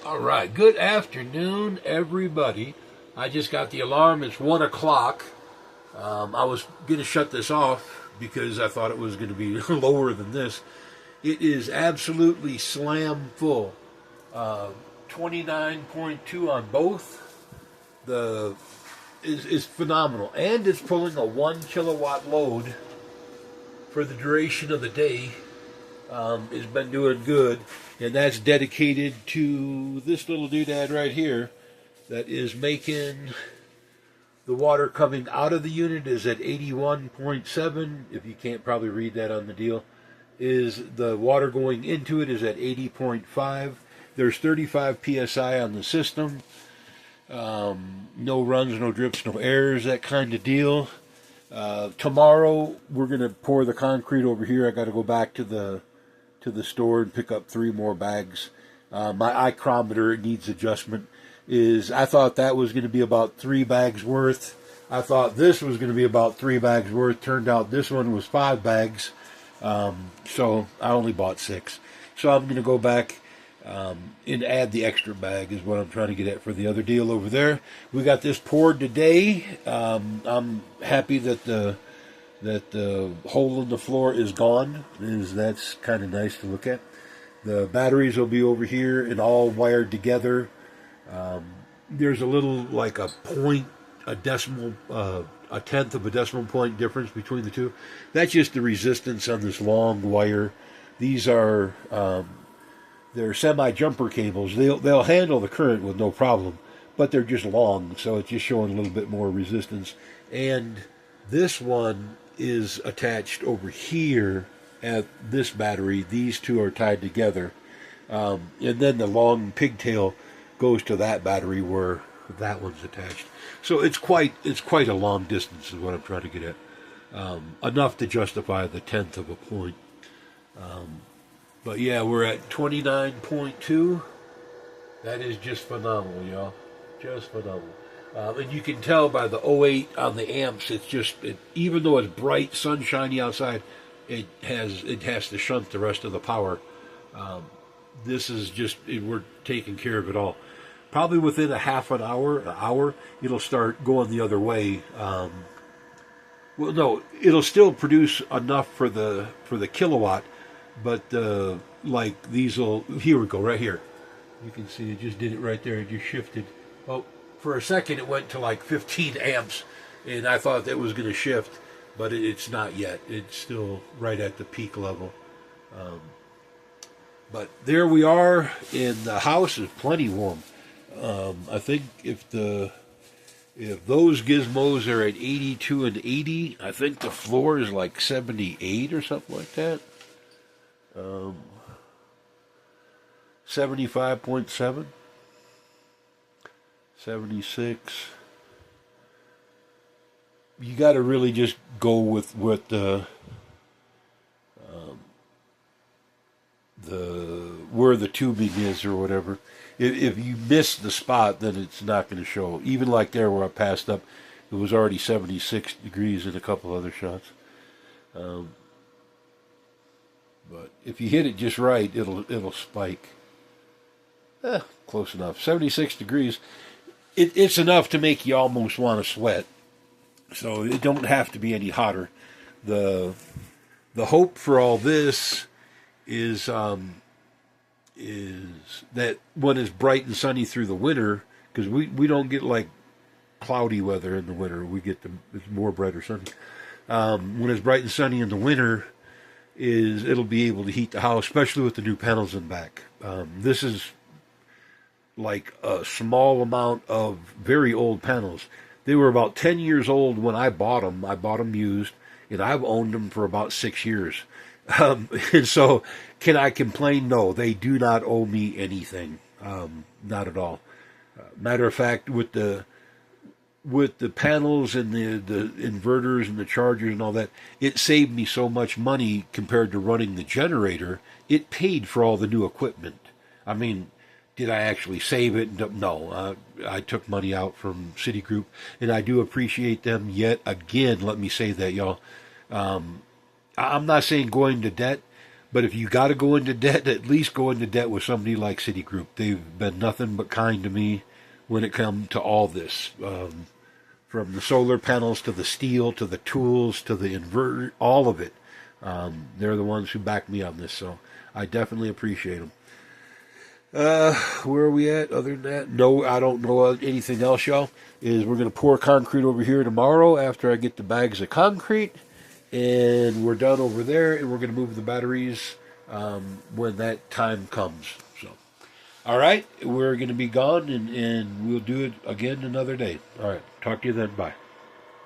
All right. Good afternoon, everybody. I just got the alarm. It's 1 o'clock. I was going to shut this off because I thought it was going to be lower than this. It is absolutely slam full. 29.2 on both. The is phenomenal. And it's pulling a 1 kilowatt load for the duration of the day. It's been doing good, and that's dedicated to this little doodad right here that is making the water coming out of the unit is at 81.7. If you can't probably read that on the deal, is the water going into it is at 80.5. There's 35 psi on the system. No runs, no drips, no errors, that kind of deal. Tomorrow we're going to pour the concrete over here. I got to go back to the store and pick up 3 more bags. My icrometer needs adjustment. I thought that was going to be about 3 bags worth. I thought this was going to be about 3 bags worth. Turned out this one was 5 bags. So I only bought 6. So I'm going to go back and add the extra bag is what I'm trying to get at for the other deal over there. We got this poured today. I'm happy that the hole in the floor is gone. That's kind of nice to look at. The batteries will be over here and all wired together. There's a little, like a tenth of a decimal point difference between the two. That's just the resistance on this long wire. These are they're semi-jumper cables. They'll handle the current with no problem, but they're just long, so it's just showing a little bit more resistance. And this one is attached over here at this battery. These two are tied together, and then the long pigtail goes to that battery where that one's attached. So it's quite a long distance is what I'm trying to get at. Enough to justify the tenth of a point. But yeah, we're at 29.2. That is just phenomenal, y'all. Just phenomenal. And you can tell by the 08 on the amps, even though it's bright, sunshiny outside, it has to shunt the rest of the power. This is we're taking care of it all. Probably within a half an hour, it'll start going the other way. Well, no, it'll still produce enough for the kilowatt, but like these will. Here we go, right here. You can see it just did it right there. It just shifted. Oh, for a second it went to like 15 amps, and I thought that was going to shift, but it's not yet. It's still right at the peak level. But there we are, and the house is plenty warm. I think if those gizmos are at 82 and 80, I think the floor is like 78 or something like that. 75.7, 76. You got to really just go with what where the tubing is or whatever. If you miss the spot, then it's not going to show. Even like there where I passed up, it was already 76 degrees in a couple other shots. But if you hit it just right, it'll spike. Close enough. 76 degrees. It's enough to make you almost want to sweat. So it don't have to be any hotter. The hope for all this is that when it's bright and sunny through the winter, because we don't get like cloudy weather in the winter. We get it's more bright or sunny. When it's bright and sunny in the winter, it'll be able to heat the house, especially with the new panels in back. This is like a small amount of very old panels. They were about 10 years old when I bought them. I bought them used, and I've owned them for about 6 years. And so, can I complain? No, they do not owe me anything. Not at all. Matter of fact, with the panels and the inverters and the chargers and all that, it saved me so much money compared to running the generator. It paid for all the new equipment. I mean, did I actually save it? No. I took money out from Citigroup, and I do appreciate them yet again. Let me say that, y'all. I'm not saying going to debt, But if you got to go into debt, at least go into debt with somebody like Citigroup. They've been nothing but kind to me when it comes to all this. From the solar panels to the steel to the tools to the inverter, all of it. They're the ones who back me on this, so I definitely appreciate them. Where are we at? Other than that, no, I don't know anything else, y'all. Is we're going to pour concrete over here tomorrow after I get the bags of concrete, and we're done over there, and we're going to move the batteries when that time comes. So, all right, we're going to be gone, and we'll do it again another day. All right, talk to you then. Bye.